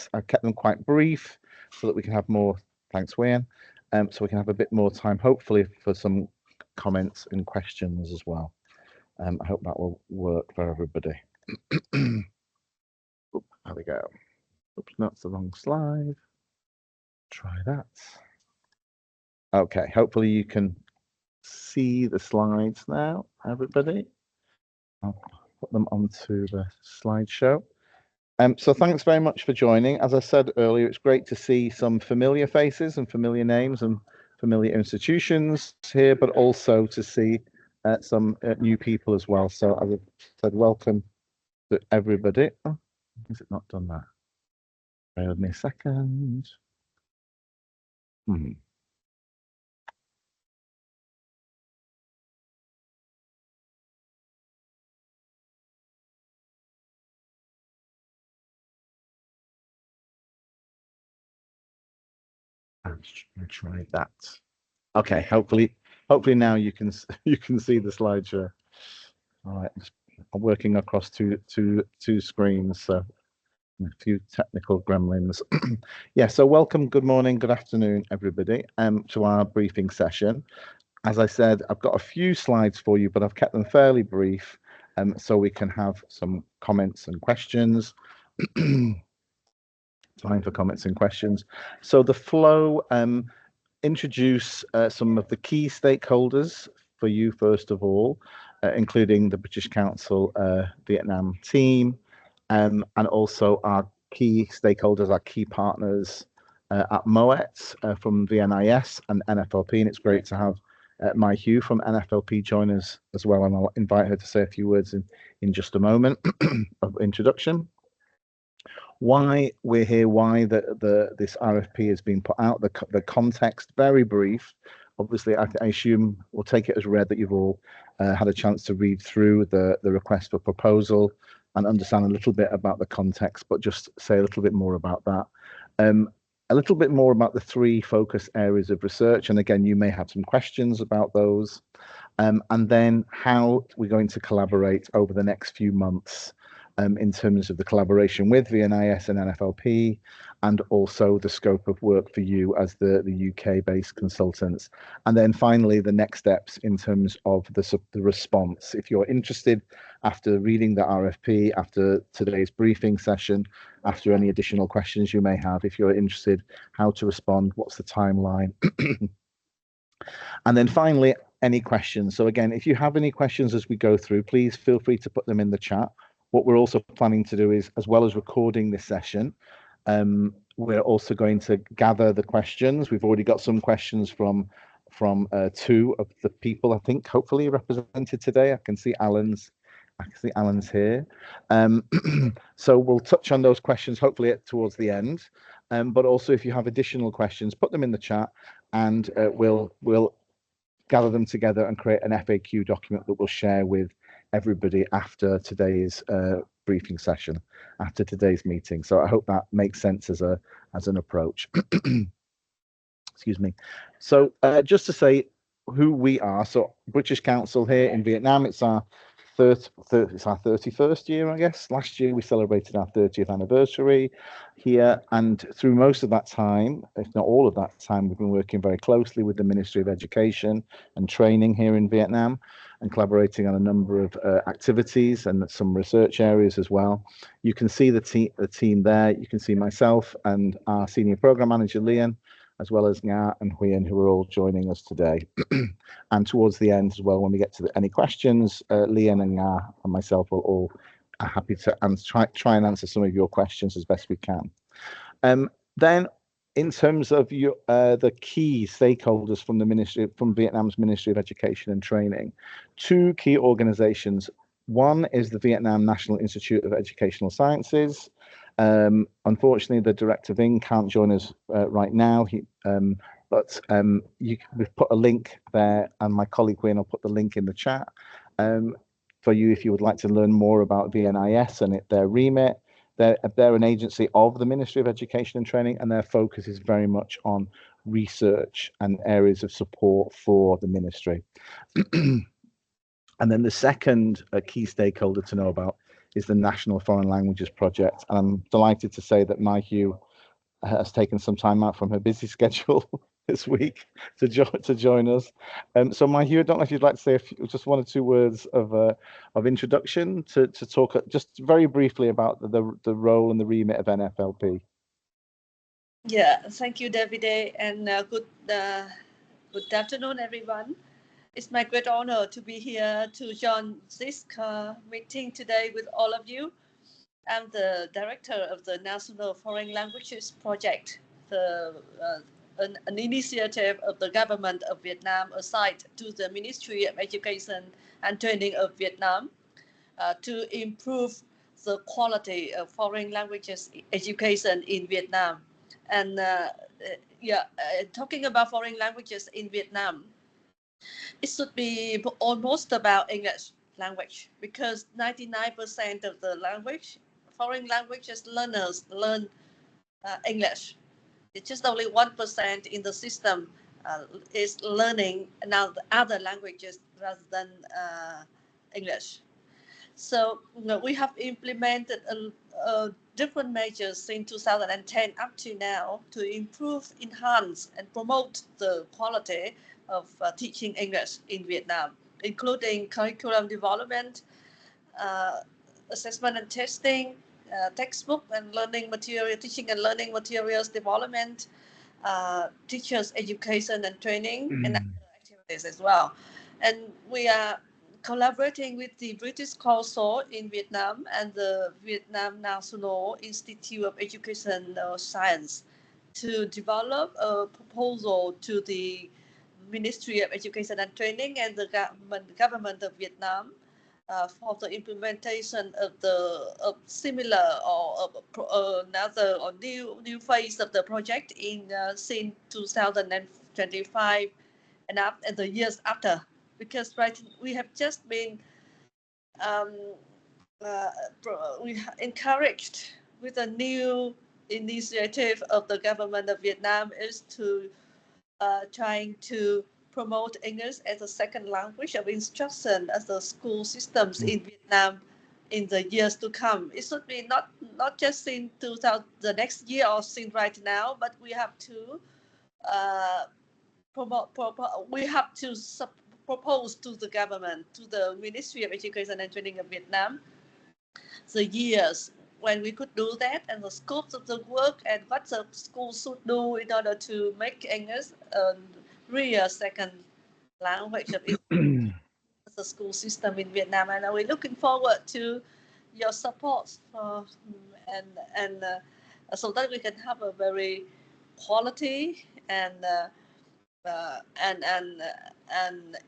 slides. I've kept them quite brief so that we can have more, thanks Wayne, so we can have a bit more time, hopefully, for some comments and questions as well. I hope that will work for everybody. There we go. Oops, that's the wrong slide. Try that. Okay, hopefully you can see the slides now, everybody. I'll put them onto the slideshow. So thanks very much for joining. As I said earlier, it's great to see some familiar faces and familiar names and familiar institutions here, but also to see some new people as well. So as I said, welcome to everybody. Oh, has it not done that? Bear with me a second. Let's try that. Okay, hopefully now you can see the slideshow. All right, I'm working across two screens, so a few technical gremlins. Yeah, so welcome, good morning, good afternoon, everybody, to our briefing session. As I said, I've got a few slides for you, but I've kept them fairly brief, so we can have some comments and questions. Time for comments and questions. So the flow, introduce some of the key stakeholders for you, first of all, including the British Council Vietnam team, and also our key stakeholders, our key partners at MOET from VNIS and NFLP. And it's great to have Mai Hugh from NFLP join us as well. And I'll invite her to say a few words in just a moment of introduction. Why we're here, why this RFP has been put out, the context, very brief. Obviously, I assume we'll take it as read that you've all had a chance to read through the request for proposal and understand a little bit about the context, but just say a little bit more about that. A little bit more about the three focus areas of research, and again, you may have some questions about those, and then how we're going to collaborate over the next few months in terms of the collaboration with VNIS and NFLP, and also the scope of work for you as the UK-based consultants. And then finally, the next steps in terms of the response. If you're interested, after reading the RFP, after today's briefing session, after any additional questions you may have, if you're interested, how to respond, what's the timeline? And then finally, any questions. So again, if you have any questions as we go through, please feel free to put them in the chat. What we're also planning to do is, as well as recording this session, we're also going to gather the questions. We've already got some questions from two of the people, I think, hopefully represented today. I can see Alan's here. So we'll touch on those questions hopefully towards the end. But also, if you have additional questions, put them in the chat, and we'll gather them together and create an FAQ document that we'll share with everybody after today's briefing session, after today's meeting. So I hope that makes sense as an approach. Excuse me. So just to say who we are, so British Council here in Vietnam, it's our 31st year, I guess. Last year we celebrated our 30th anniversary here, and through most of that time, if not all of that time, we've been working very closely with the Ministry of Education and Training here in Vietnam, and collaborating on a number of activities and some research areas as well. You can see the team there. You can see myself and our senior program manager, Lian, as well as Nga and Huyen, who are all joining us today. And towards the end as well, when we get to any questions, Lian and Nga and myself are all happy to try and answer some of your questions as best we can. Then, in terms of the key stakeholders from Vietnam's Ministry of Education and Training, two key organizations. One is the Vietnam National Institute of Educational Sciences. Unfortunately, the director Vinh can't join us right now. But we've put a link there, and my colleague Wayne will put the link in the chat for you if you would like to learn more about VNIS and their remit. They're an agency of the Ministry of Education and Training, and their focus is very much on research and areas of support for the ministry. And then the second key stakeholder to know about is the National Foreign Languages Project. And I'm delighted to say that Mai-Hu has taken some time out from her busy schedule this week to join us. So Mai-Hu, I don't know if you'd like to say just one or two words of introduction to talk just very briefly about the role and the remit of NFLP. Yeah, thank you, Davide, and good afternoon, everyone. It's my great honor to be here to join this meeting today with all of you. I'm the director of the National Foreign Languages Project, an initiative of the government of Vietnam assigned to the Ministry of Education and Training of Vietnam to improve the quality of foreign languages education in Vietnam. And talking about foreign languages in Vietnam, it should be almost about English language, because 99% of the foreign languages learners learn English. It's just only 1% in the system is learning now the other languages rather than English. So we have implemented different measures since 2010 up to now to improve, enhance, and promote the quality of teaching English in Vietnam, including curriculum development, assessment and testing, textbook and learning material, teaching and learning materials development, teachers education and training, and other activities as well. And we are collaborating with the British Council in Vietnam and the Vietnam National Institute of Educational Science to develop a proposal to the Ministry of Education and Training and the government of Vietnam for the implementation of similar or another or new phase of the project in since 2025 and the years after, because we have just been we encouraged with a new initiative of the government of Vietnam is to trying to promote English as a second language of instruction as the school systems in Vietnam in the years to come. It should be not just in the next year or since right now, but we have to propose to the government, to the Ministry of Education and Training of Vietnam, the years when we could do that and the scopes of the work and what the school should do in order to make English a real second language of the school system in Vietnam. And we're looking forward to your support so that we can have a very quality and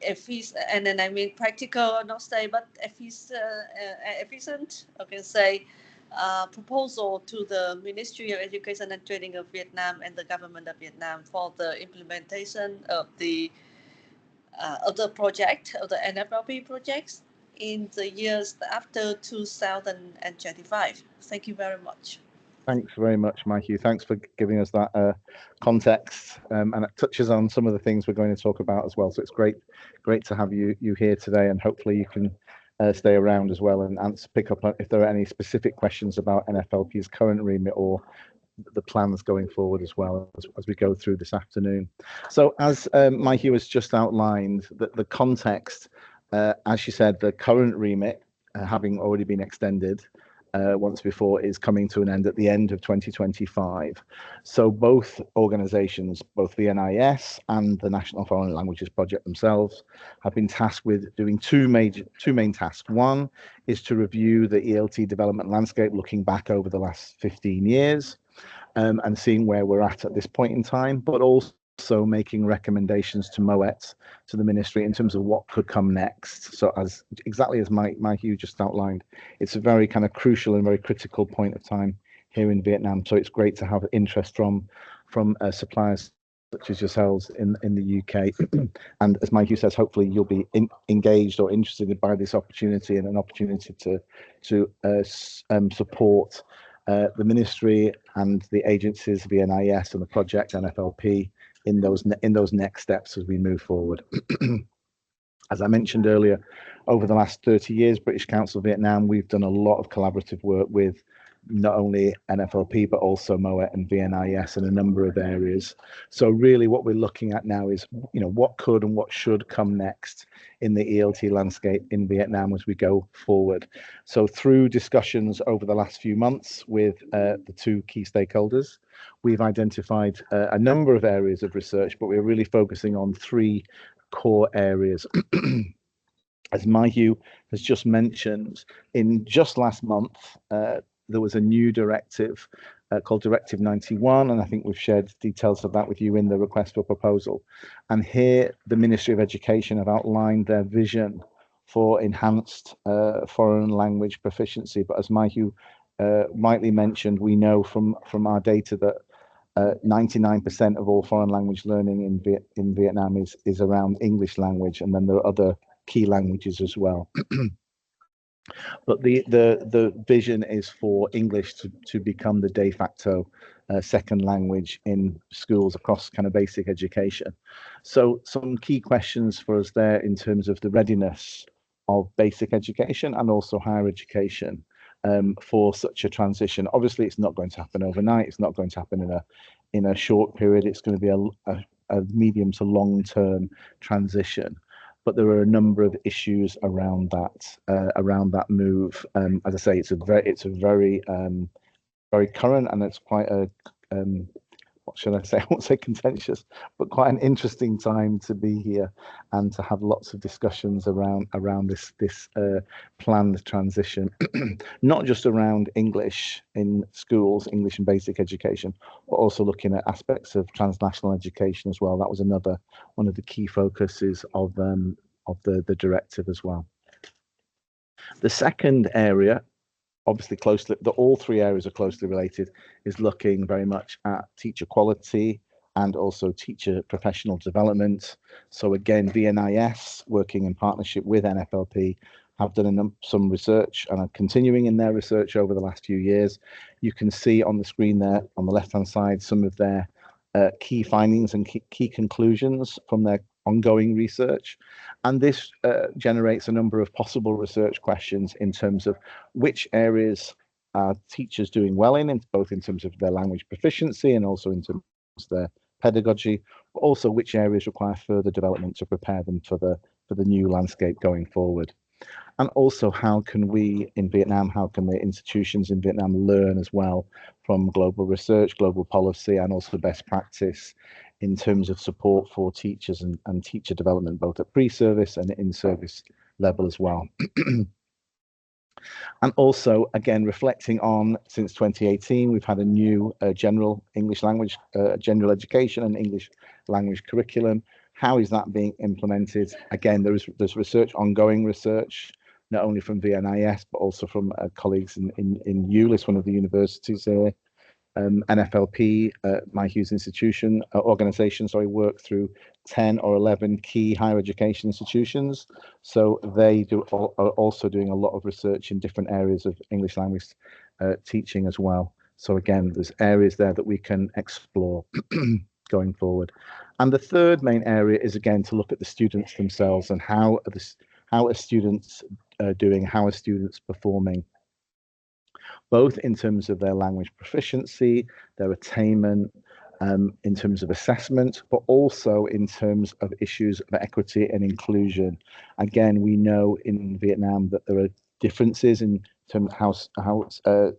efficient, and then I mean practical, not say, but efficient, I can say, proposal to the Ministry of Education and Training of Vietnam and the government of Vietnam for the implementation of the project, of the NFLP projects in the years after 2025. Thank you very much. Thanks very much, Mai-Hu. Thanks for giving us that context, and it touches on some of the things we're going to talk about as well. So it's great to have you here today, and hopefully you can stay around as well and pick up if there are any specific questions about NFLP's current remit or the plans going forward as well as we go through this afternoon. So as Mai-Hu has just outlined, the context, as she said, the current remit, having already been extended once before, is coming to an end at the end of 2025. So both organizations, both the NIS and the National Foreign Languages Project themselves, have been tasked with doing two main tasks. One is to review the ELT development landscape, looking back over the last 15 years and seeing where we're at this point in time, but also making recommendations to MOET, to the ministry, in terms of what could come next. So exactly as Mai-Hu just outlined, it's a very kind of crucial and very critical point of time here in Vietnam. So it's great to have interest from suppliers such as yourselves in the UK. And as Mai-Hu says, hopefully you'll be engaged or interested by this opportunity, and an opportunity to support the ministry and the agencies, the NIS and the project NFLP, in those next steps as we move forward. As I mentioned earlier, over the last 30 years, British Council Vietnam, we've done a lot of collaborative work with not only NFLP, but also MOET and VNIS in a number of areas. So really what we're looking at now is, what could and what should come next in the ELT landscape in Vietnam as we go forward. So through discussions over the last few months with the two key stakeholders, we've identified a number of areas of research, but we're really focusing on three core areas. As Mahyu has just mentioned, in just last month, there was a new directive called Directive 91, and I think we've shared details of that with you in the request for proposal. And here, the Ministry of Education have outlined their vision for enhanced foreign language proficiency. But as Mahyu rightly mentioned, we know from our data that 99% of all foreign language learning in Vietnam is around English language, and then there are other key languages as well. But the vision is for English to become the de facto second language in schools across kind of basic education. So some key questions for us there in terms of the readiness of basic education and also higher education for such a transition. Obviously, it's not going to happen overnight. It's not going to happen in a short period. It's going to be a medium to long term transition. But there are a number of issues around that move. As I say, it's a very very current, and it's quite a what should I say? I won't say contentious, but quite an interesting time to be here and to have lots of discussions around this planned transition, not just around English in schools, English and basic education, but also looking at aspects of transnational education as well. That was one of the key focuses of the directive as well. The second area, obviously all three areas are closely related, is looking very much at teacher quality and also teacher professional development. So again, VNIS, working in partnership with NFLP, have done some research and are continuing in their research over the last few years. You can see on the screen there on the left hand side some of their key findings and key conclusions from their ongoing research. And this generates a number of possible research questions in terms of which areas are teachers doing well in both in terms of their language proficiency and also in terms of their pedagogy, but also which areas require further development to prepare them for the new landscape going forward. And also, how can we in Vietnam, how can the institutions in Vietnam learn as well from global research, global policy, and also best practice in terms of support for teachers and teacher development, both at pre-service and in-service level as well. And also, again, reflecting on, since 2018, we've had a new general English language, general education and English language curriculum. How is that being implemented? Again, there's research, ongoing research, not only from VNIS, but also from colleagues in ULIS, one of the universities here. NFLP, Mahu's institution, organization, work through 10 or 11 key higher education institutions. So they are also doing a lot of research in different areas of English language teaching as well. So again, there's areas there that we can explore going forward. And the third main area is, again, to look at the students themselves and how are students doing, how are students performing, both in terms of their language proficiency, their attainment, in terms of assessment, but also in terms of issues of equity and inclusion. Again, we know in Vietnam that there are differences in terms of how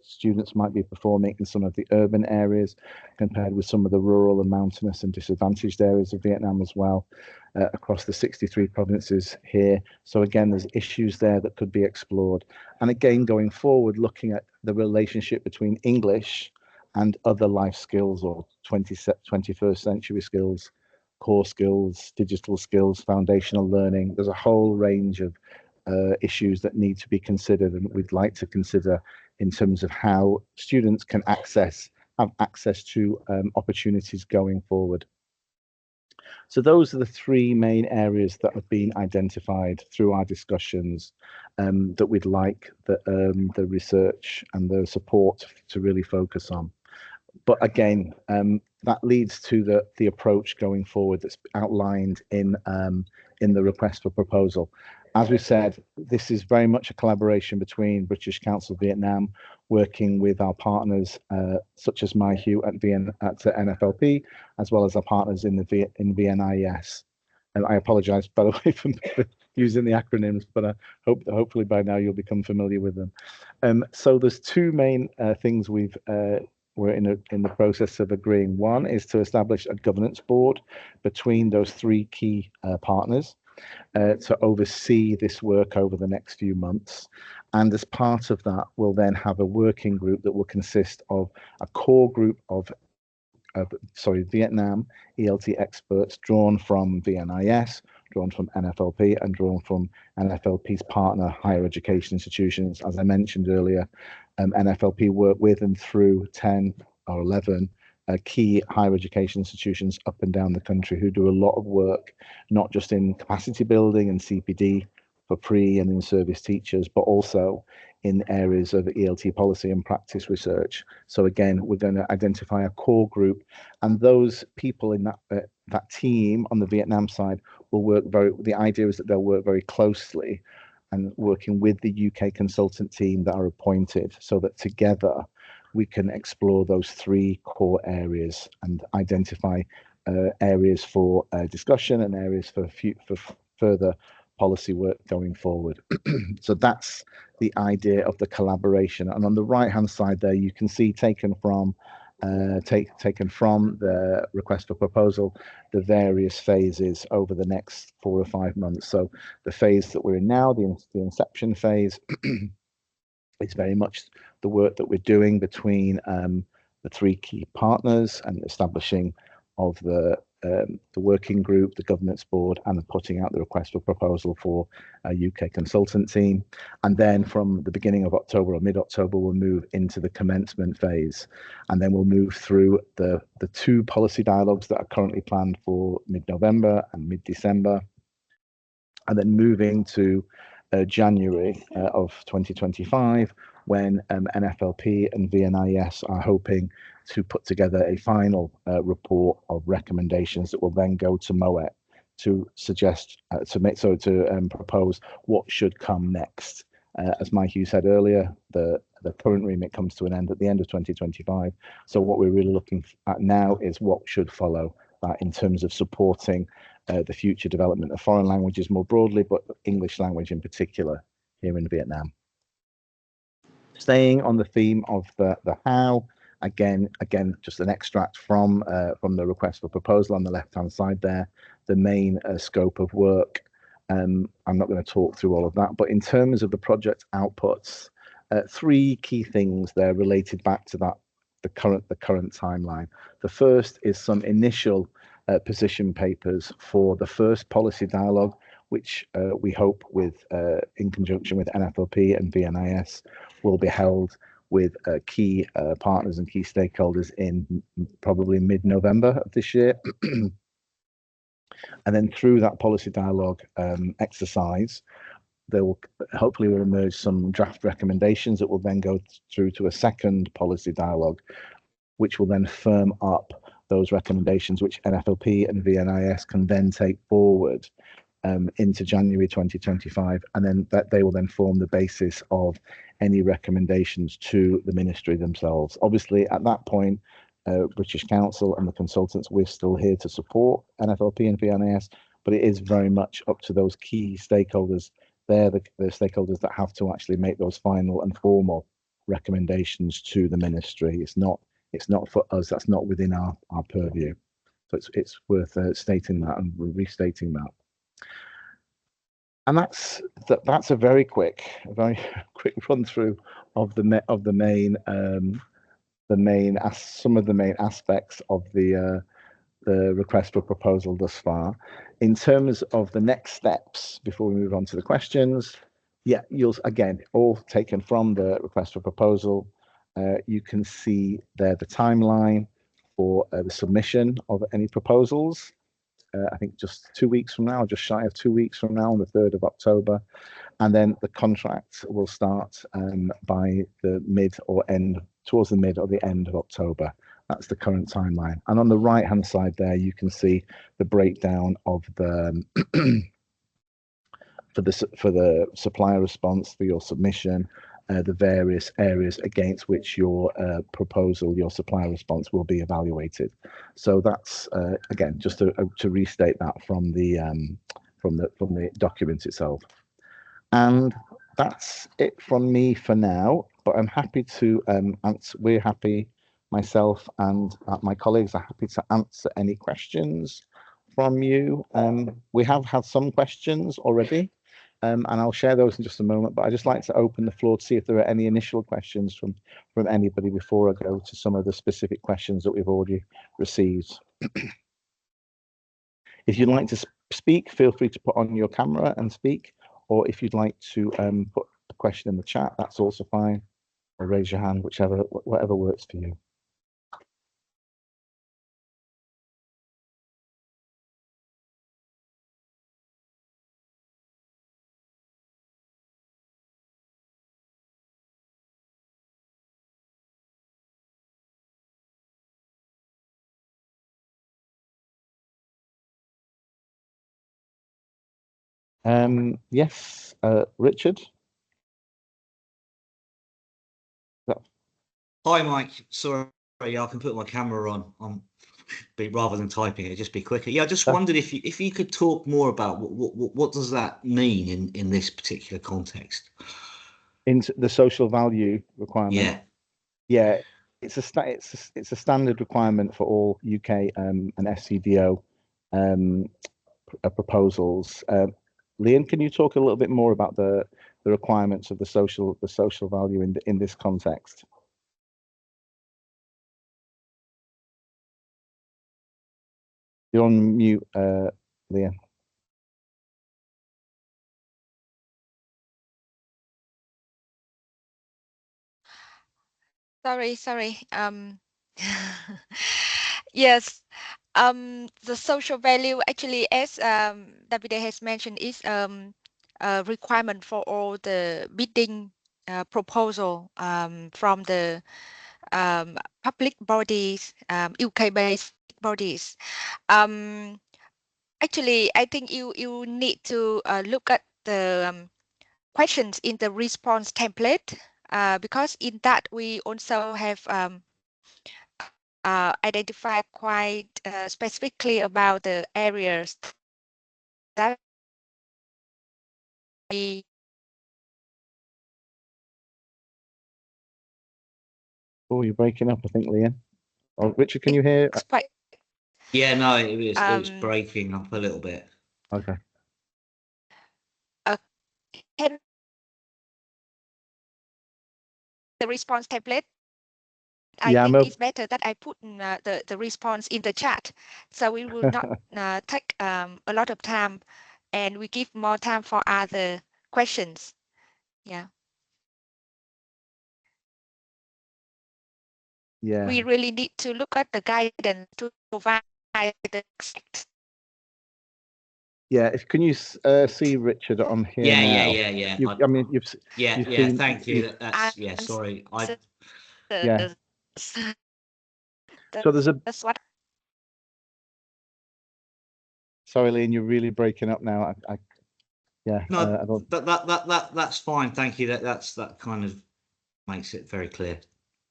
students might be performing in some of the urban areas compared with some of the rural and mountainous and disadvantaged areas of Vietnam as well, across the 63 provinces here. So again, there's issues there that could be explored. And again, going forward, looking at the relationship between English and other life skills or 21st century skills, core skills, digital skills, foundational learning. There's a whole range of issues that need to be considered, and we'd like to consider in terms of how students can have access to opportunities going forward. So those are the three main areas that have been identified through our discussions that we'd like the research and the support to really focus on. But again, that leads to the approach going forward that's outlined in in the request for proposal. As we said, this is very much a collaboration between British Council Vietnam, working with our partners such as MyHugh at NFLP, as well as our partners in VNIS. And I apologize, by the way, for using the acronyms, but I hope that hopefully by now you'll become familiar with them. So there's two main things we're in the process of agreeing. One is to establish a governance board between those three key partners to oversee this work over the next few months. And as part of that, we'll then have a working group that will consist of a core group of Vietnam ELT experts drawn from VNIS, drawn from NFLP, and drawn from NFLP's partner higher education institutions. As I mentioned earlier, NFLP work with and through 10 or 11 key higher education institutions up and down the country who do a lot of work, not just in capacity building and CPD for pre and in-service teachers, but also in areas of ELT policy and practice research. So again, we're going to identify a core group, and those people in that team on the Vietnam side will work the idea is that they'll work very closely and working with the UK consultant team that are appointed, so that together we can explore those three core areas and identify areas for discussion and areas for further policy work going forward. So that's the idea of the collaboration. And on the right hand side there, you can see taken from the request for proposal, the various phases over the next 4 or 5 months. So the phase that we're in now, the inception phase, it's very much the work that we're doing between the three key partners and establishing of the working group, the governance board, and putting out the request for proposal for a UK consultant team. And then from the beginning of October or mid-October, we'll move into the commencement phase. And then we'll move through the two policy dialogues that are currently planned for mid-November and mid-December. And then moving to January of 2025, when NFLP and VNIS are hoping to put together a final report of recommendations that will then go to MOET to suggest to propose what should come next. As MyHugh said earlier, the current remit comes to an end at the end of 2025. So what we're really looking at now is what should follow that in terms of supporting the future development of foreign languages more broadly, but English language in particular here in Vietnam. Staying on the theme of the how, again, just an extract from the request for proposal on the left-hand side there, the main scope of work. I'm not going to talk through all of that, but in terms of the project outputs, three key things there related back to that the current timeline. The first is some initial position papers for the first policy dialogue, which we hope in conjunction with NFLP and VNIS will be held with key partners and key stakeholders in probably mid-November of this year. And then through that policy dialogue exercise, there will hopefully emerge some draft recommendations that will then go through to a second policy dialogue, which will then firm up those recommendations, which NFLP and VNIS can then take forward into January 2025, and then they will then form the basis of any recommendations to the ministry themselves. Obviously, at that point, British Council and the consultants, we're still here to support NFLP and VNIS, but it is very much up to those key stakeholders. They're the stakeholders that have to actually make those final and formal recommendations to the ministry. It's not for us. That's not within our purview. So it's worth stating that and restating that. And that's a very quick run through of the main aspects of the request for proposal thus far. In terms of the next steps, before we move on to the questions, yeah, you'll again all taken from the request for proposal. You can see there the timeline for the submission of any proposals. I think just 2 weeks from now, just shy of 2 weeks from now, on the 3rd of October. And then the contract will start by the mid or end, towards the mid or the end of October. That's the current timeline. And on the right-hand side there, you can see the breakdown of the for the supplier response for your submission, the various areas against which your proposal, your supplier response will be evaluated. So that's again just to restate that from the document itself. And that's it from me for now. But I'm happy to answer. We're happy, myself and my colleagues are happy to answer any questions from you. We have had some questions already. And I'll share those in just a moment, but I'd just like to open the floor to see if there are any initial questions from anybody before I go to some of the specific questions that we've already received. If you'd like to speak, feel free to put on your camera and speak, or if you'd like to put a question in the chat, that's also fine, or raise your hand, whatever works for you. Yes, Richard. Hi, Mike. Sorry, I can put my camera on, rather than typing it, just be quicker. Yeah, I just wondered if you could talk more about what does that mean in this particular context? In the social value requirement. Yeah, it's a standard requirement for all UK and SCDO proposals. Liam, can you talk a little bit more about the requirements of the social value in this context? You're on mute, Liam. Sorry. Yes. The social value actually, as Davide has mentioned, is a requirement for all the bidding proposal from the public bodies, UK-based bodies. Actually, I think you need to look at the questions in the response template, because in that we also have identified quite specifically about the areas that we. Oh, you're breaking up, I think, Liam. Oh, Richard, can you hear? Yeah, no, it was breaking up a little bit. Okay. Can the response template? I think it's better that I put the response in the chat, so we will not take a lot of time, and we give more time for other questions. Yeah. Yeah. We really need to look at the guidance to provide the exact. Yeah, can you see Richard on here now? Yeah. You've seen, thank you. That's sorry. So there's that's what. Sorry, Liam, you're really breaking up now. No, that's fine. Thank you. That kind of makes it very clear.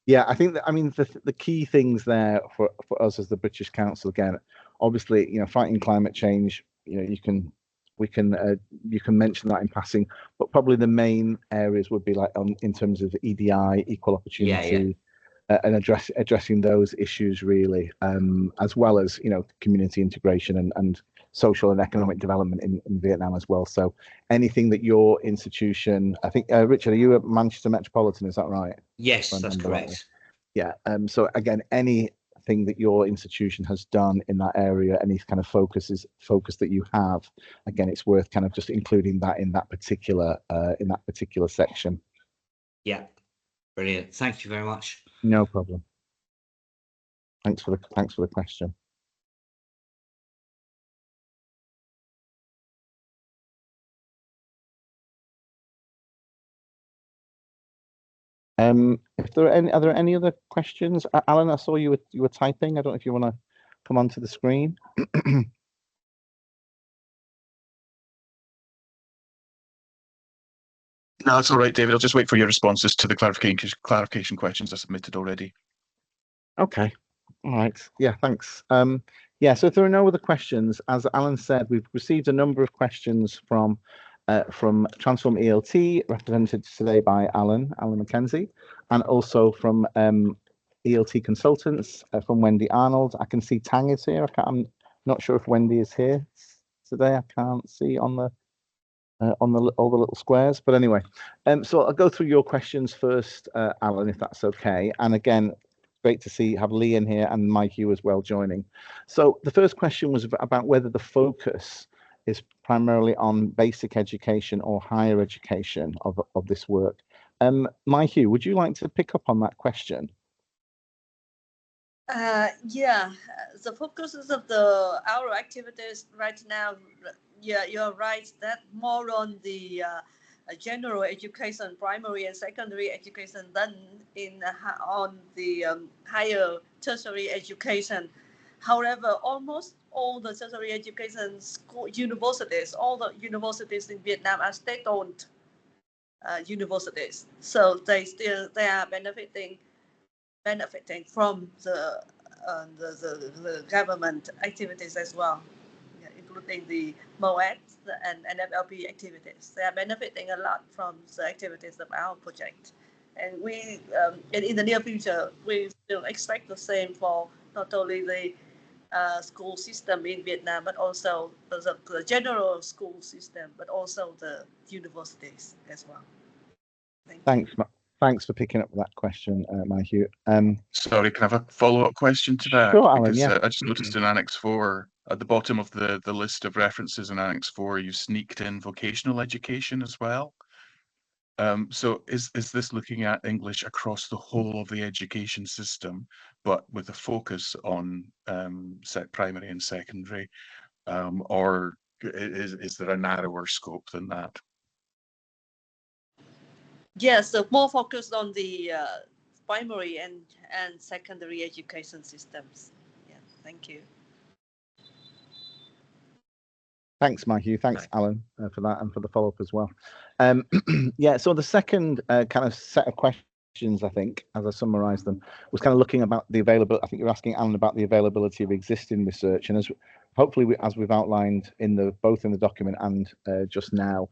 Yeah, I think that, I mean, the key things there for us as the British Council, again, obviously, fighting climate change, you can mention that in passing, but probably the main areas would be like in terms of EDI, equal opportunity, and addressing those issues really, as well as community integration and social and economic development in Vietnam as well. So anything that your institution, I think, Richard, are you a Manchester Metropolitan? Is that right? Yes, that's correct. Yeah. So again, anything that your institution has done in that area, any kind of focus that you have, again, it's worth kind of just including that in that particular section. Yeah, brilliant. Thank you very much. No problem. Thanks for the question. If there are there any other questions? Alan, I saw you were typing. I don't know if you want to come onto the screen. No, that's all right, David. I'll just wait for your responses to the clarification questions I submitted already. Okay. All right. Yeah, thanks. Yeah, so if there are no other questions, as Alan said, we've received a number of questions from Transform ELT, represented today by Alan McKenzie, and also from ELT Consultants, from Wendy Arnold. I can see Tang is here. I'm not sure if Wendy is here today. I can't see on the all the little squares, but anyway. So I'll go through your questions first, Alan, if that's okay. And again, great to have Lee in here and Mike Hugh as well joining. So the first question was about whether the focus is primarily on basic education or higher education of this work. Mike Hugh, would you like to pick up on that question? Yeah, the focuses of our activities right now, yeah, you're right, that more on the general education, primary and secondary education than on the higher tertiary education. However, almost all the tertiary education universities, all the universities in Vietnam are state-owned universities, so they are benefiting from the government activities as well, including the MOAD and NFLP activities. They are benefiting a lot from the activities of our project. And we, and in the near future, we still expect the same for not only the school system in Vietnam, but also the general school system, but also the universities as well. Thanks for picking up that question, Matthew. Sorry, can I have a follow-up question to that? Sure, Alan, because yeah. I just noticed in Annex 4, at the bottom of the list of references in Annex 4, you sneaked in vocational education as well. So is this looking at English across the whole of the education system, but with a focus on primary and secondary, or is there a narrower scope than that? Yes, so more focused on the primary and secondary education systems. Yeah, thank you. Thanks, Matthew. Thanks, Alan, for that and for the follow-up as well. Yeah, so the second kind of set of questions, I think, as I summarised them, was kind of looking about the availability. I think you're asking Alan about the availability of existing research, and as hopefully as we've outlined in both in the document and just now,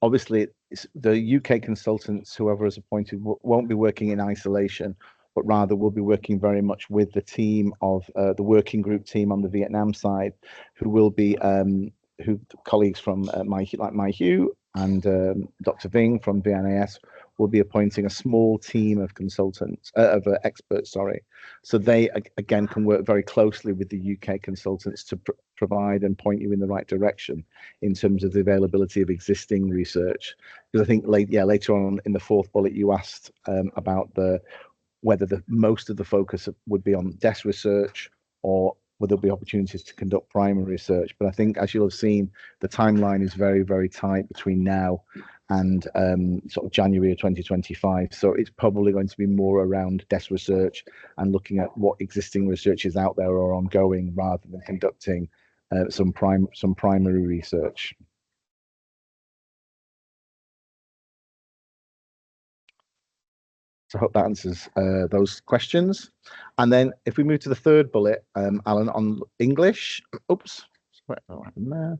obviously the UK consultants, whoever is appointed, won't be working in isolation, but rather will be working very much with the team of the working group team on the Vietnam side, who will be colleagues from Mike Hugh and Dr. Ving from VNAS will be appointing a small team of consultants, experts, sorry. So they again can work very closely with the UK consultants to provide and point you in the right direction in terms of the availability of existing research. Because I think later on in the fourth bullet you asked about whether most of the focus would be on desk research or where there'll be opportunities to conduct primary research. But I think, as you'll have seen, the timeline is very, very tight between now and sort of January of 2025. So it's probably going to be more around desk research and looking at what existing research is out there or ongoing, rather than conducting some primary research. So I hope that answers those questions. And then if we move to the third bullet, Alan, on English. Oops, what happened there?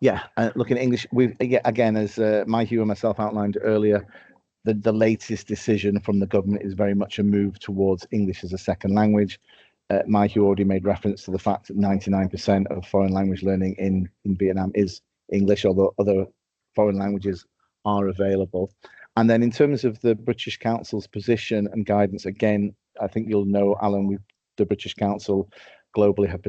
Yeah, looking at English, again, as Mike Hugh and myself outlined earlier, the latest decision from the government is very much a move towards English as a second language. Mike Hugh already made reference to the fact that 99% of foreign language learning in Vietnam is English, although other foreign languages are available. And then in terms of the British Council's position and guidance, again, I think you'll know, Alan, the British Council globally have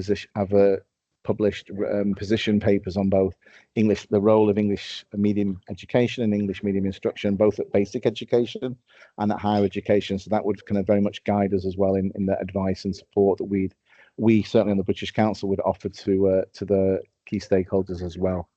published position papers on both English, the role of English medium education and English medium instruction, both at basic education and at higher education. So that would kind of very much guide us as well in the advice and support that we certainly on the British Council would offer to the key stakeholders as well.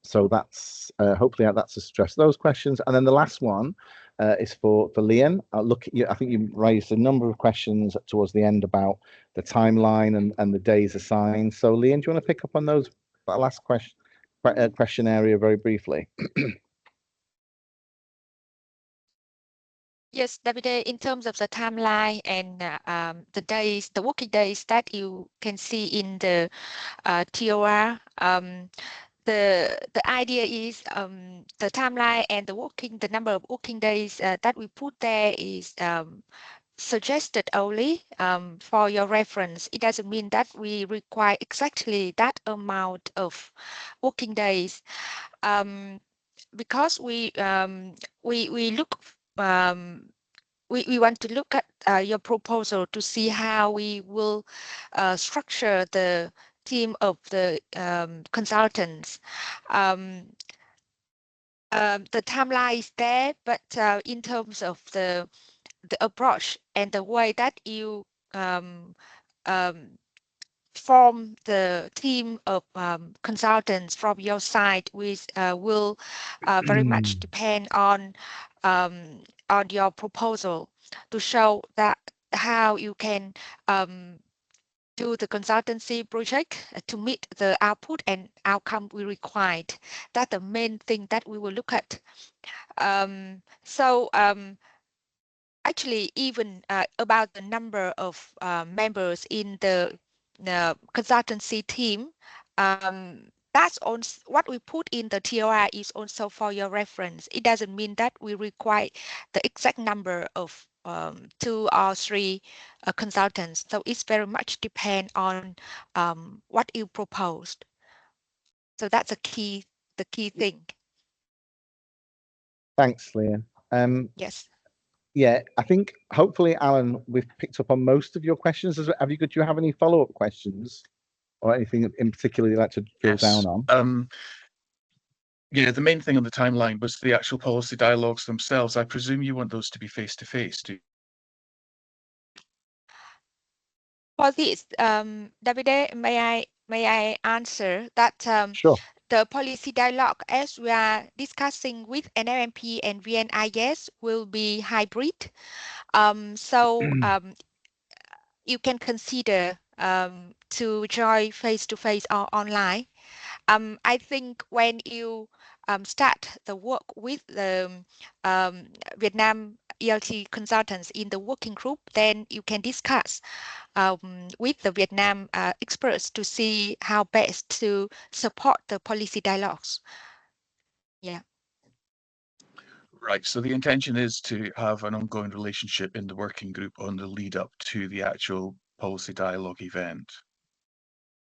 So that's hopefully that's to stress those questions. And then the last one is for Liam. I think you raised a number of questions towards the end about the timeline and the days assigned. So Liam, do you want to pick up on that last question area very briefly? Yes, Davide, in terms of the timeline and the days, the working days that you can see in the TOR, the idea is the timeline and the number of working days that we put there is suggested only for your reference. It doesn't mean that we require exactly that amount of working days, because we look. We want to look at your proposal to see how we will structure the team of the consultants. The timeline is there, but in terms of the approach and the way that you form the team of consultants from your side, which will very much depend on your proposal to show that how you can do the consultancy project to meet the output and outcome we required. That's the main thing that we will look at. Actually, even about the number of members in the consultancy team, that's on what we put in the TOR is also for your reference. It doesn't mean that we require the exact number of 2 or 3 consultants. So it's very much depend on what you proposed. So that's the key thing. Thanks, Leah. Yes. Yeah, I think hopefully, Alan, we've picked up on most of your questions. Do you have any follow-up questions or anything in particular you'd like to drill down on? Yeah, the main thing on the timeline was the actual policy dialogues themselves. I presume you want those to be face-to-face. For this, Davide, may I answer that? Sure. The policy dialogue, as we are discussing with NLMP and VNIS, will be hybrid. You can consider to join face-to-face or online. I think when you start the work with the Vietnam ELT consultants in the working group, then you can discuss with the Vietnam experts to see how best to support the policy dialogues. Yeah. Right. So the intention is to have an ongoing relationship in the working group on the lead up to the actual policy dialogue event.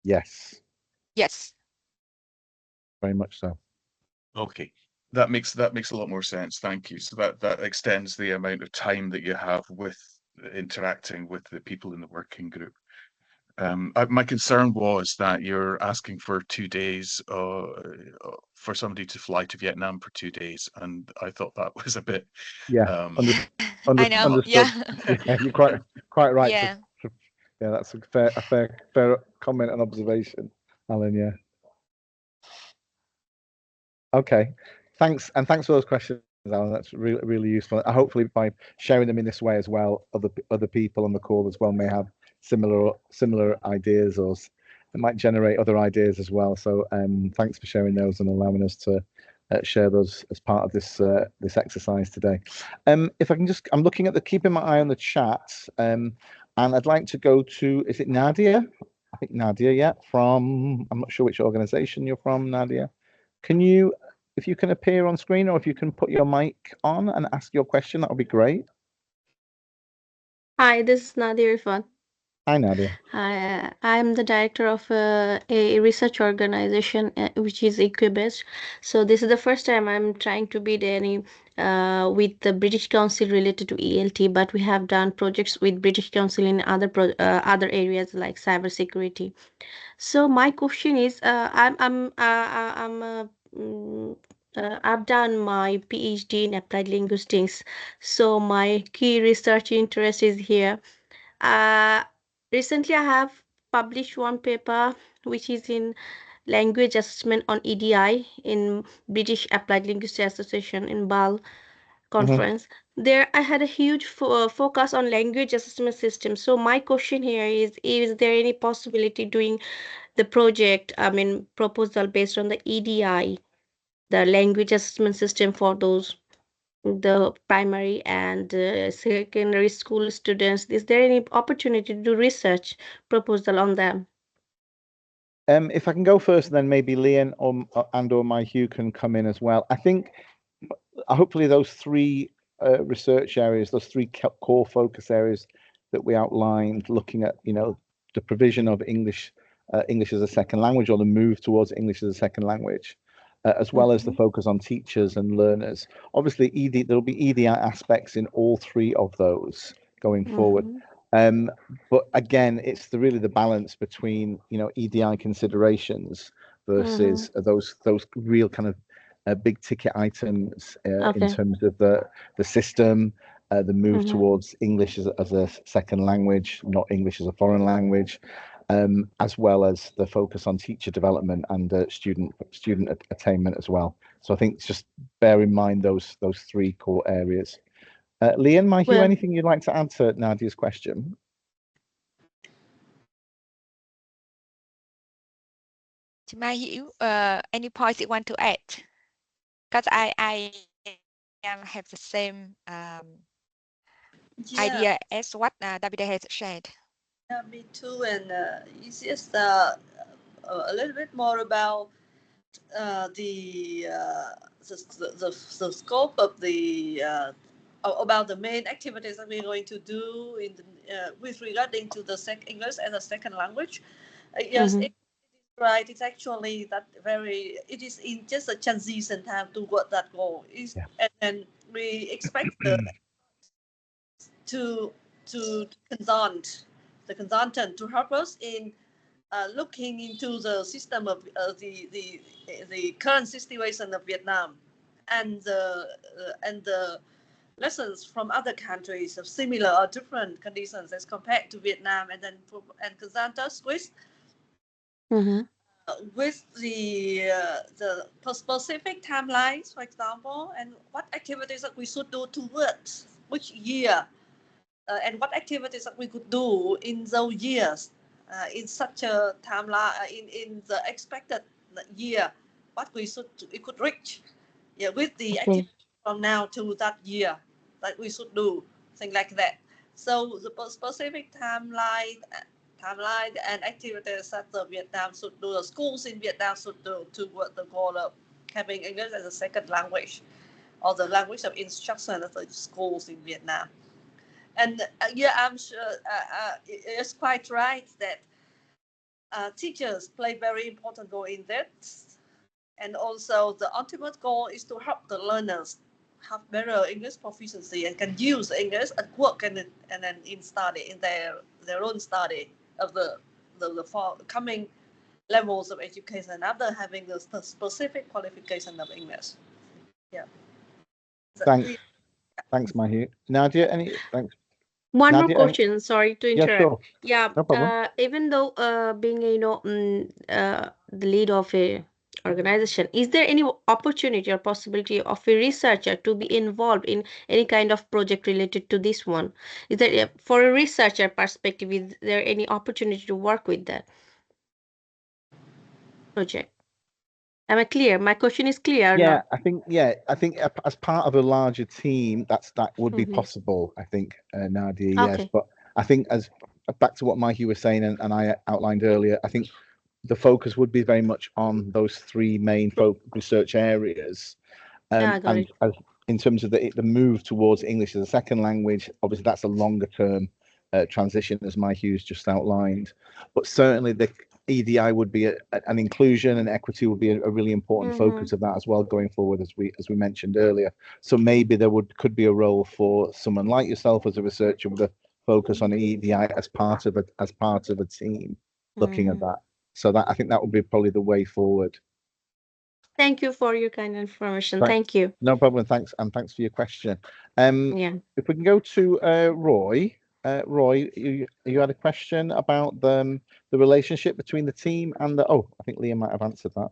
Yes. Yes. Very much so. Okay. That makes a lot more sense. Thank you. So that extends the amount of time that you have with interacting with the people in the working group. My concern was that you're asking for 2 days for somebody to fly to Vietnam for 2 days, and I thought that was a bit. Yeah, I know. understood. Yeah, you're quite right. Yeah. Yeah, that's a fair comment and observation, Alan. Yeah. Okay, thanks for those questions, Alan. That's really useful. Hopefully, by sharing them in this way as well, other people on the call as well may have similar ideas, or it might generate other ideas as well. So, thanks for sharing those and allowing us to share those as part of this exercise today. If I can I'm looking at keeping my eye on the chat, and I'd like to go to, is it Nadia? I think Nadia, yeah, I'm not sure which organization you're from, Nadia. If you can appear on screen, or if you can put your mic on and ask your question, that would be great. Hi, this is Nadia Irfan. Hi, Nadia. Hi, I'm the director of a research organization which is Equibest. So this is the first time I'm trying to bid any with the British Council related to ELT, but we have done projects with British Council in other areas like cybersecurity. So my question is, I've done my PhD in applied linguistics. So my key research interest is here. Recently, I have published one paper which is in language assessment on EDI in British Applied Linguistics Association in BAL conference. There, I had a huge focus on language assessment system. So my question here is there any possibility doing the project, proposal based on the EDI, the language assessment system for those the primary and secondary school students? Is there any opportunity to do research proposal on them? If I can go first, then maybe Leon or my Hugh can come in as well. I think hopefully those three research areas, those three core focus areas that we outlined, looking at the provision of English as a second language, or the move towards English as a second language, as well as the focus on teachers and learners. Obviously, there'll be EDI aspects in all three of those going forward. But again, it's really the balance between EDI considerations versus those real kind of big ticket items in terms of the system, the move towards English as a second language, not English as a foreign language, as well as the focus on teacher development and student attainment as well. So I think just bear in mind those three core areas. Leon, Hugh, anything you'd like to add to Nadia's question? Hugh, any points you want to add? Because I have the same idea as what Davide has shared. Yeah, me too. And it's just a little bit more about the scope of the about the main activities that we're going to do in the, with regarding to the English as a second language. Yes, it is right. It's actually that it is in just a transition time toward that goal. And we expect to the consultant to help us in looking into the system of the current situation of Vietnam and the lessons from other countries of similar or different conditions as compared to Vietnam, and then consult us with the specific timelines, for example, and what activities that we should do towards which year, and what activities that we could do in those years, in such a timeline, in the expected year, what we could reach, with the activity from now to that year that we should do, things like that. So the specific timeline and activities that the Vietnam should do, the schools in Vietnam should do toward the goal of having English as a second language, or the language of instruction of the schools in Vietnam. And I'm sure it's quite right that teachers play very important role in that. And also the ultimate goal is to help the learners have better English proficiency and can use English at work and then in study, in their own study of the coming levels of education after having the specific qualification of English. Yeah. Thanks, Hugh. Nadia, thanks. One more question, sorry to interrupt. Yeah, no problem. Even though being the lead of a organization, is there any opportunity or possibility of a researcher to be involved in any kind of project related to this one? Is there, for a researcher perspective, is there any opportunity to work with that project? Am I clear? My question is clear. Yeah, I think as part of a larger team, that would be possible. I think, Nadia, yes. But I think as back to what Mikey was saying and I outlined earlier, I think the focus would be very much on those three main research areas. And in terms of the move towards English as a second language, obviously that's a longer term transition, as Hugh's just outlined. But certainly the EDI would be an inclusion, and equity would be a really important focus of that as well going forward, as we mentioned earlier. So maybe there could be a role for someone like yourself as a researcher with a focus on EDI as part of a team looking at that. So that I think that would be probably the way forward. Thank you for your kind information. Thank you. No problem. Thanks, and thanks for your question. If we can go to Roy. Roy, you had a question about the relationship between the team and I think Leah might have answered that.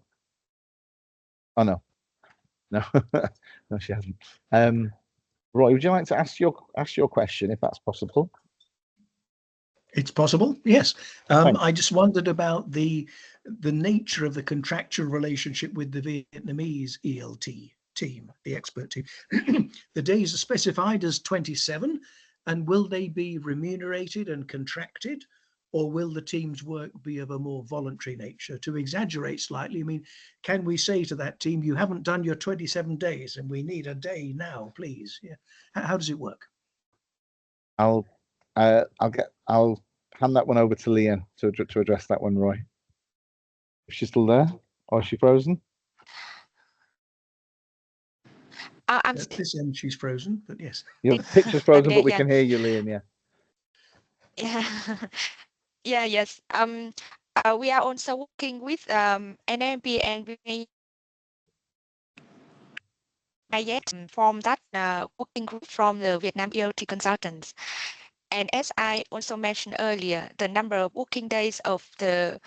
Oh no, no, she hasn't. Roy, would you like to ask your question, if that's possible? It's possible, yes. I just wondered about the nature of the contractual relationship with the Vietnamese ELT. team, the expert team. The days are specified as 27, and will they be remunerated and contracted, or will the team's work be of a more voluntary nature? To exaggerate slightly, I mean, can we say to that team, you haven't done your 27 days and we need a day now, please? Yeah. How does it work? I'll hand that one over to Leanne to address that one, Roy. Is she still there, or is she frozen? At this end, she's frozen, but yes. Your picture's frozen, okay, but we yeah. can hear you, Leanne. Yeah. Yeah. Yes. We are also working with NMP and VNIS from that working group from the Vietnam ELT consultants. And as I also mentioned earlier, the number of working days of the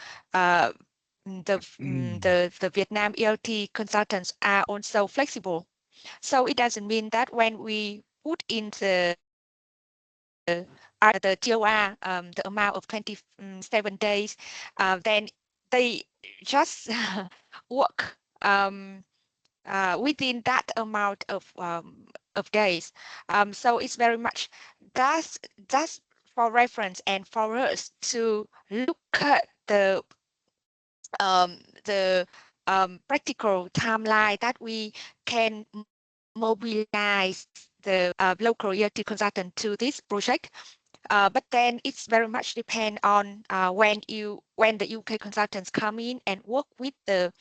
Vietnam ELT consultants are also flexible. So it doesn't mean that when we put in the TOR, the amount of 27 days, then they just work within that amount of days. So it's very much that's for reference and for us to look at the practical timeline that we can mobilize the local ELT consultant to this project. But then it's very much depend on when the UK consultants come in and work with the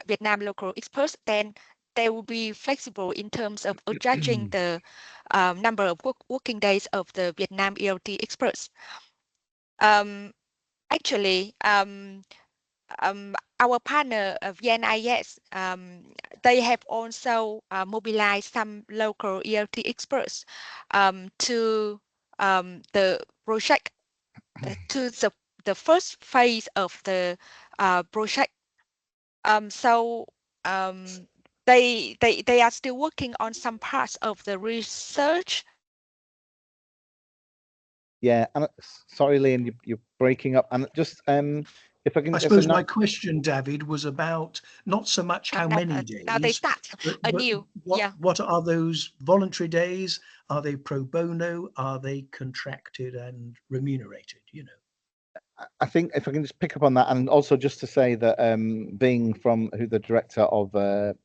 Vietnam local experts, then they will be flexible in terms of judging the number of working days of the Vietnam ELT experts. Actually, our partner VNIS, they have also mobilized some local ELT experts to the project, to the first phase of the project. So they are still working on some parts of the research. Yeah, and sorry, Leanne, you're breaking up. And just if I can, I suppose my question, David, was about not so much how many days. Now they start anew. What are those voluntary days? Are they pro bono? Are they contracted and remunerated? You know. I think if I can just pick up on that, and also just to say that being from who the director of the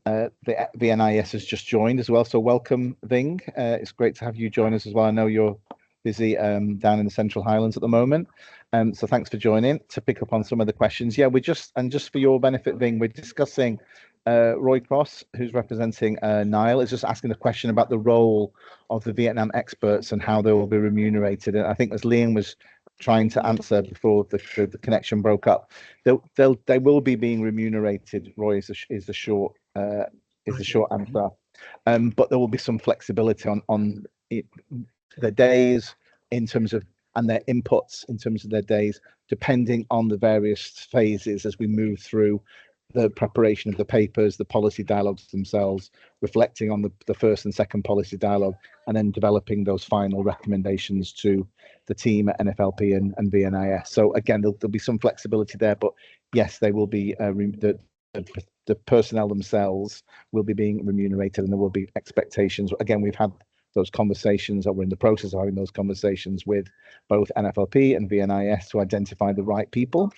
VNIS has just joined as well. So welcome, Ving. It's great to have you join us as well. I know you're busy down in the Central Highlands at the moment. So thanks for joining to pick up on some of the questions. Yeah, just for your benefit, Ving, we're discussing Roy Cross, who's representing Nile, is just asking a question about the role of the Vietnam experts and how they will be remunerated. And I think as Liam was trying to answer before the connection broke up, they will be being remunerated. Roy is the short answer, but there will be some flexibility on their days in terms of, and their inputs in terms of their days, depending on the various phases as we move through the preparation of the papers, the policy dialogues themselves, reflecting on the first and second policy dialogue, and then developing those final recommendations to the team at NFLP and VNIS. So again, there'll be some flexibility there, but yes, they will be the personnel themselves will be being remunerated, and there will be expectations. Again, we've had those conversations, or we're in the process of having those conversations with both NFLP and VNIS to identify the right people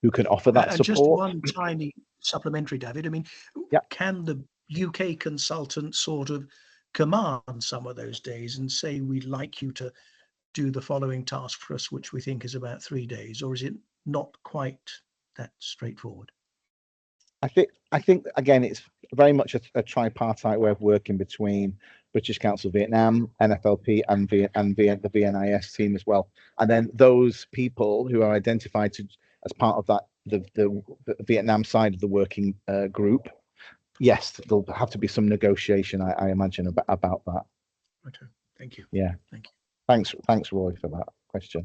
who can offer that support. Just one tiny supplementary, David. I mean, can the UK consultant sort of command some of those days and say, we'd like you to do the following task for us, which we think is about 3 days, or is it not quite that straightforward? I think again, it's very much a tripartite way of working between British Council Vietnam, NFLP, and the VNIS team as well. And then those people who are identified as part of that, the Vietnam side of the working group, yes, there'll have to be some negotiation, I imagine, about that. Okay, thank you. Yeah, thank you. Thanks, Roy, for that question.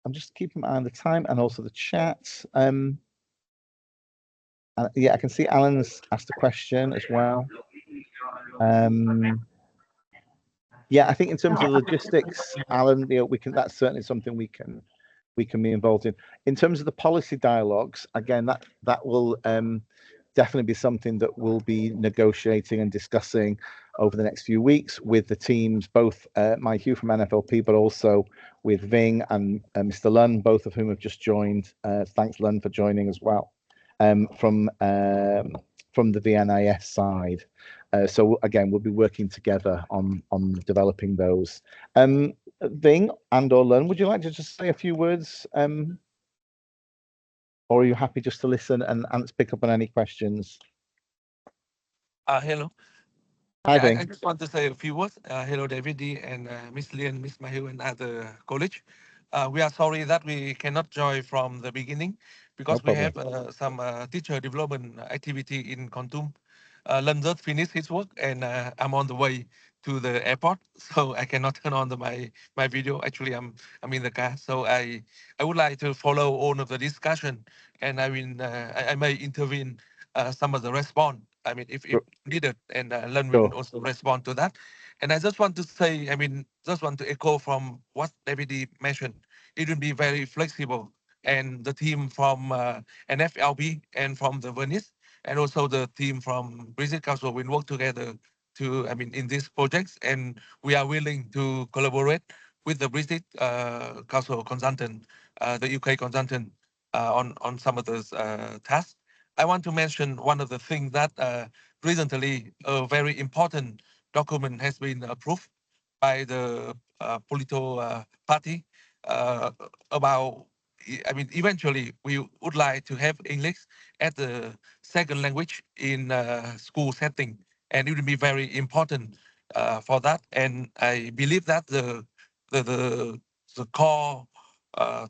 I'm just keeping my eye on the time and also the chat. Yeah, I can see Alan's asked a question as well. Yeah, I think in terms of logistics, Alan, that's certainly something we can we can be involved in. In terms of the policy dialogues, again, that will definitely be something that we'll be negotiating and discussing over the next few weeks with the teams, both Mai Hu from NFLP, but also with Ving and Mr. Lun, both of whom have just joined. Thanks, Lun, for joining as well, from the VNIS side. So again, we'll be working together on developing those. Ving and or Lun, would you like to just say a few words, or are you happy just to listen and pick up on any questions? Hello. Hi, Ving. I just want to say a few words. Hello, David D and Miss Lian, Miss Mahiu, and other college. We are sorry that we cannot join from the beginning because we have some teacher development activity in Kontum. Lân just finished his work and I'm on the way to the airport, so I cannot turn on my video. Actually, I'm in the car, so I would like to follow all of the discussion, and I mean I may intervene some of the response. I mean, if needed, and Lân will also respond to that. And I just want to say, I mean, just want to echo from what David D mentioned. It will be very flexible, and the team from NFLB and from the Venice, and also the team from British Council will work together to, I mean, in these projects, and we are willing to collaborate with the British Council consultant, the UK consultant, on some of those tasks. I want to mention one of the things that recently a very important document has been approved by the political party about, I mean, eventually we would like to have English as the second language in school setting, and it will be very important for that. And I believe that the core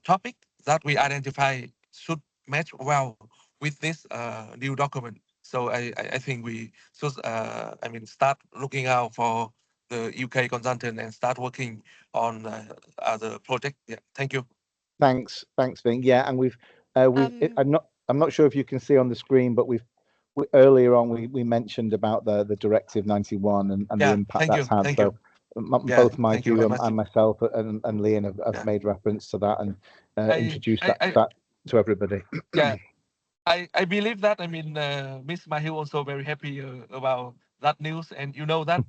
topic that we identify should match well with this new document. So I think we should, I mean, start looking out for the UK consultant and start working on other project. Yeah, thank you. Thanks, Ving. Yeah, and we've I'm not sure if you can see on the screen, but earlier on we mentioned about the Directive 91 and the impact that's had. So both Mai Hu and myself and Lian have made reference to that and introduced that to everybody. Yeah, I believe that. I mean, Miss Mahiu also very happy about that news, and you know that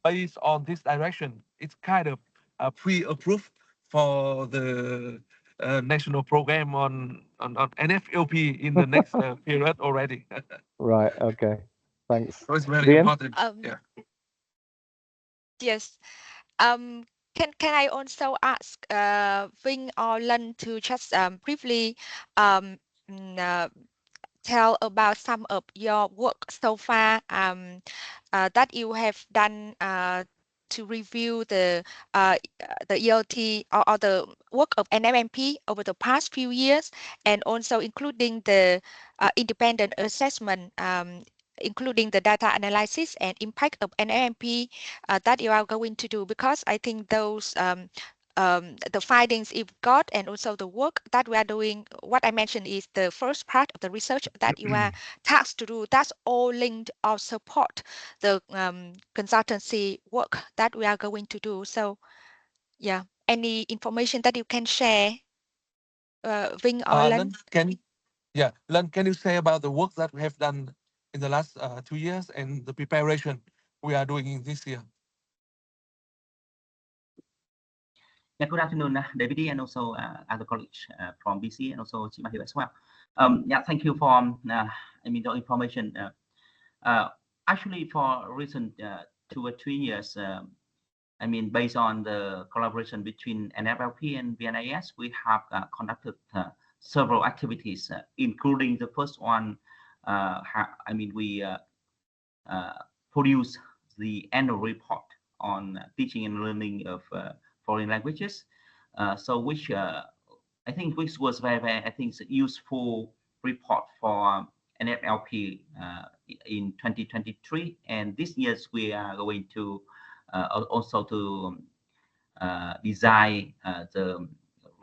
based on this direction, it's kind of pre-approved for the national program on NFLP in the next period already. Right. Okay. Thanks. So it's very important. Yeah. Yes. Can I also ask Ving or Lân to just briefly tell about some of your work so far that you have done to review the ELT or the work of NMMP over the past few years, and also including the independent assessment, including the data analysis and impact of NMMP that you are going to do, because I think those the findings you've got and also the work that we are doing, what I mentioned is the first part of the research that you are tasked to do, that's all linked or support the consultancy work that we are going to do. So yeah, any information that you can share, Ving or Lân? Lân, can you say about the work that we have done in the last 2 years and the preparation we are doing in this year? Yeah, good afternoon, David, and also other colleagues from BC and also Chị Mahiu as well. Yeah, thank you for I mean the information. Actually, for recent 2 or 3 years, I mean, based on the collaboration between NFLP and VNIS, we have conducted several activities, including the first one. I mean, we produced the annual report on teaching and learning of foreign languages. So which I think which was very, I think, useful report for NFLP in 2023. And this year we are going to also to design the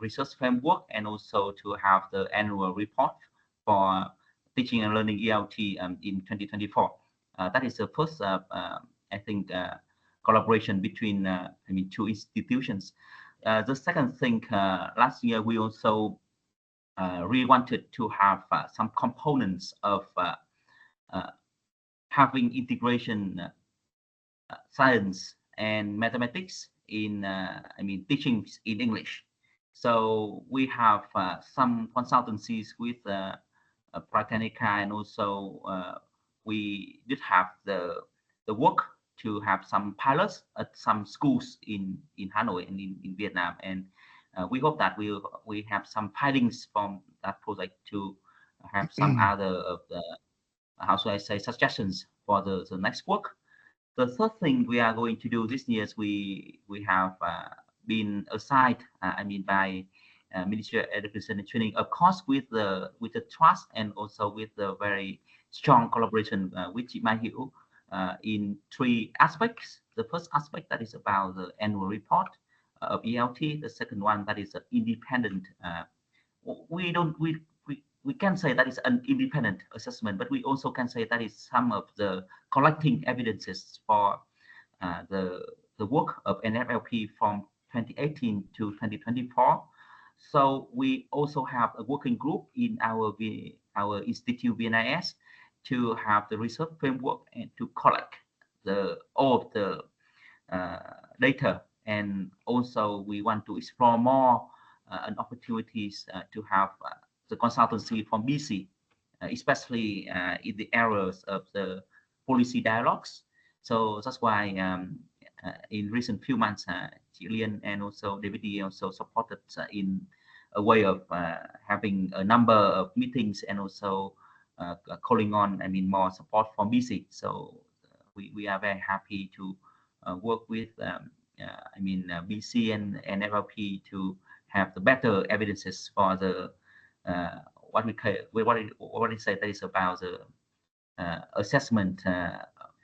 research framework and also to have the annual report for teaching and learning ELT in 2024. That is the first, I think, collaboration between I mean 2 institutions. the second thing, last year we also really wanted to have some components of having integration science and mathematics in, teaching in English. So we have some consultancies with Britannica, and also we did have the work to have some pilots at some schools in Hanoi and in Vietnam, and we hope that we have some findings from that project to have some other of the, how should I say, suggestions for the next work. The third thing we are going to do this year is we have been assigned, by Ministry of Education and Training, of course, with the trust and also with the very strong collaboration with Mai Hiu in three aspects. The first aspect, that is about the annual report of ELT. The second one, that is independent. We can say that is an independent assessment, but we also can say that is some of the collecting evidences for the work of NFLP from 2018 to 2024. So we also have a working group in our institute VNIS to have the research framework and to collect all of the data, and also we want to explore more opportunities to have the consultancy from BC, especially in the areas of the policy dialogues. So that's why in recent few months, Jillian and also David also supported in a way of having a number of meetings and also calling on, more support from BC. So we are very happy to work with, BC and NFLP to have the better evidences for the what we say that is about the assessment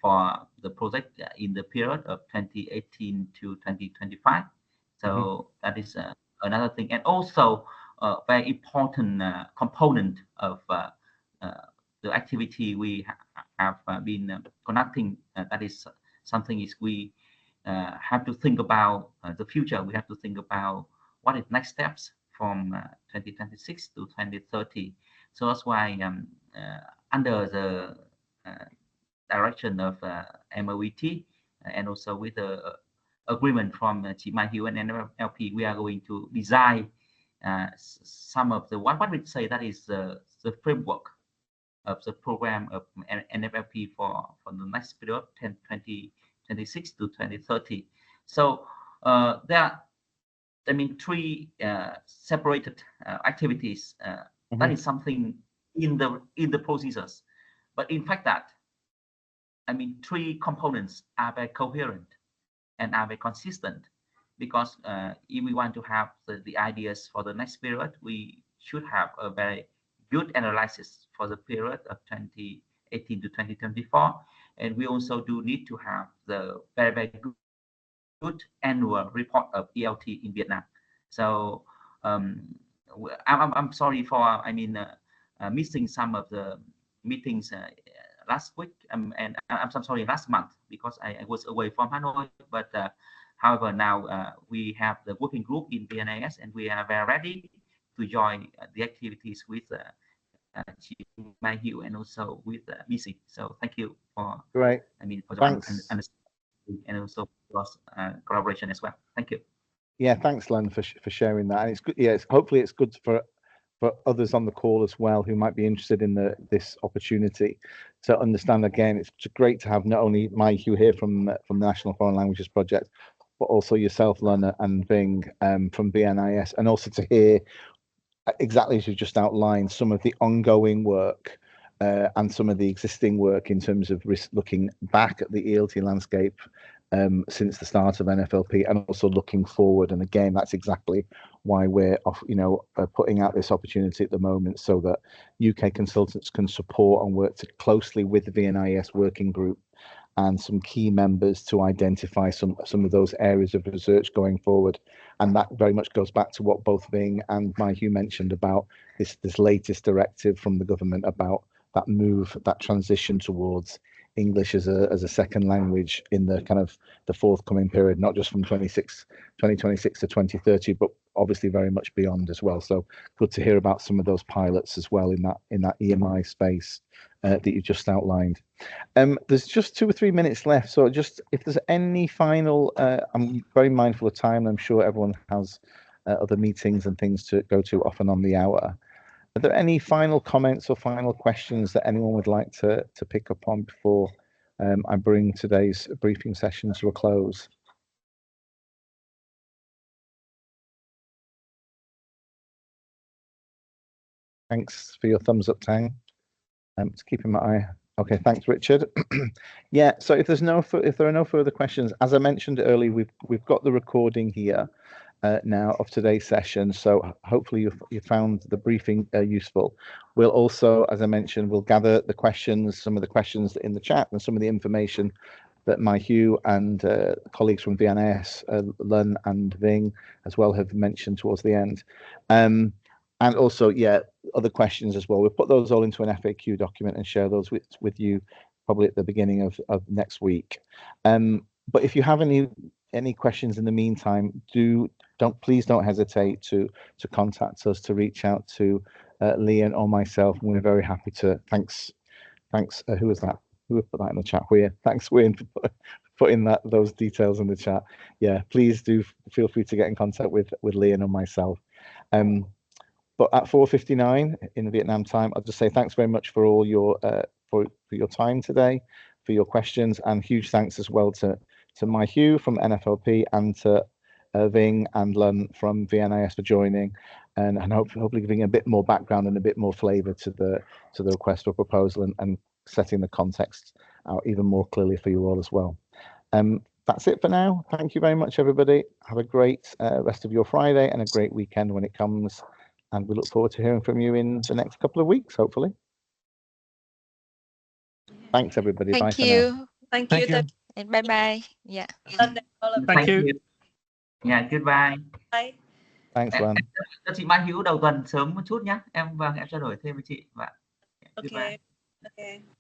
for the project in the period of 2018 to 2025. So that is another thing, and also a very important component of the activity we have been conducting. That is something is we have to think about the future. We have to think about what is next steps from 2026 to 2030. So that's why under the direction of MOET and also with the agreement from Mai Hiu and NFLP, we are going to design some of the what we say that is the framework of the program of NFLP for the next period 2026 to 2030. So there are, three separated activities. That is something in the procedures, but in fact that three components are very coherent and are very consistent, because if we want to have the ideas for the next period, we should have a very good analysis for the period of 2018 to 2024, and we also do need to have the very, very good annual report of ELT in Vietnam. So I'm sorry for missing some of the meetings last week, and I'm sorry, last month, because I was away from Hanoi. But however, now we have the working group in VNIS, and we are very ready to join the activities with Mai Hiu and also with BC. So thank you for great. For the thanks. And also for collaboration as well. Thank you. Yeah, thanks, Len, for sharing that. And it's good. Yeah, hopefully it's good for others on the call as well who might be interested in this opportunity to understand. Again, it's great to have not only Mai Hiu here from the National Foreign Languages Project, but also yourself, Len, and Ving from VNIS, and also to hear exactly as you just outlined some of the ongoing work and some of the existing work in terms of looking back at the ELT landscape since the start of NFLP, and also looking forward. And again, that's exactly why we're putting out this opportunity at the moment, so that UK consultants can support and work closely with the VNIS working group and some key members to identify some of those areas of research going forward. And that very much goes back to what both Ving and Mai Hiu mentioned about this latest directive from the government about that move, that transition towards English as a second language in the kind of the forthcoming period, not just from 2026 to 2030, but obviously very much beyond as well. So good to hear about some of those pilots as well in that EMI space that you just outlined. There's just 2 or 3 minutes left, so just if there's any final, I'm very mindful of time. I'm sure everyone has other meetings and things to go to often on the hour. Are there any final comments or final questions that anyone would like to pick up on before I bring today's briefing session to a close? Thanks for your thumbs up, Tang. Just keeping my eye. Okay, thanks, Richard. Yeah, so if there are no further questions, as I mentioned earlier, we've got the recording here now of today's session, so hopefully you found the briefing useful. We'll also, as I mentioned, we'll gather the questions, some of the questions in the chat and some of the information that my Hugh and colleagues from VNS, Lun and Ving as well have mentioned towards the end. And also, yeah, other questions as well. We'll put those all into an FAQ document and share those with you probably at the beginning of next week. But if you have any questions in the meantime, please don't hesitate to contact us, to reach out to Leon or myself. And we're very happy to. Thanks. Who was that? Who put that in the chat? Weir. Thanks, Wayne, for putting those details in the chat. Yeah, please do feel free to get in contact with Leon or myself. But at 4:59 in Vietnam time, I'll just say thanks very much for all your for your time today, for your questions, and huge thanks as well to my Hugh from NFLP and to Ving and Lun from VNIS for joining, and hopefully giving a bit more background and a bit more flavour to the request for proposal and setting the context out even more clearly for you all as well. That's it for now. Thank you very much, everybody. Have a great rest of your Friday and a great weekend when it comes. And we look forward to hearing from you in the next couple of weeks, hopefully. Thanks, everybody. Bye for now. Thank you. And bye-bye. Yeah. Thank you. Yeah, goodbye. Bye. Thanks, Lan. Cho chị Mai Hữu đầu tuần sớm một chút nhé. Em trao đổi thêm với chị. Okay. Okay.